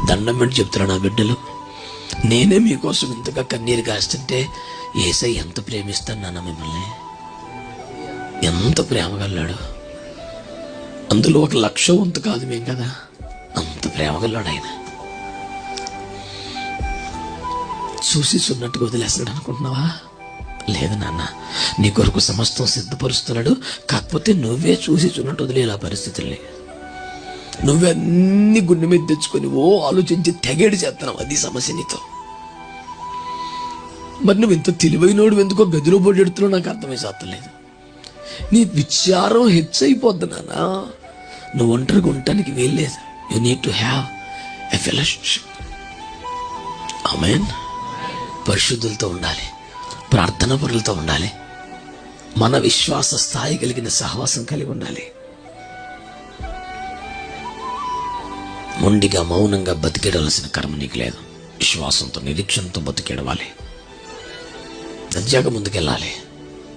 దండం పెట్టి చెప్తున్నా, నా బిడ్డలు, నేనే మీకోసం ఇంతగా కన్నీరు కాస్తుంటే యేసయ్య ఎంత ప్రేమిస్తాను నాన్న మిమ్మల్ని, ఎంత ప్రేమగల్లాడు. అందులో 1,00,000 వంతు కాదు మేం కదా, అంత ప్రేమగల్లాడు ఆయన. చూసి చున్నట్టుగా వదిలేస్తాడు అనుకుంటున్నావా? లేదు నాన్న, నీ కొరకు సమస్తం సిద్ధపరుస్తున్నాడు. కాకపోతే నువ్వే చూసి చున్నట్టు వదిలేలా పరిస్థితుల్ని, నువ్వే అన్ని గుండె మీద తెచ్చుకొని ఆలోచించి తెగేడు చేస్తున్నావు. అది సమస్య నీతో. మరి నువ్వు ఇంత తెలివైనోడు ఎందుకో గదిలో పోటెడుతున్నావు నాకు అర్థమై సాత్తలేదు. నీ విచారం హెచ్చయిపోద్ది నాన్న. నువ్వు ఒంటరిగా ఉండటానికి వీల్లేదు. You need to have a fellowship. ఆమేన్. పరిశుద్ధులతో ఉండాలి, ప్రార్థనా పరులతో ఉండాలి, మన విశ్వాస స్థాయి కలిగిన సహవాసం కలిగి ఉండాలి. మొండిగా మౌనంగా బతికేడవలసిన కర్మ నీకు లేదు. విశ్వాసంతో నిరీక్షణతో బతికేడవాలి. దర్జాగా ముందుకెళ్ళాలి.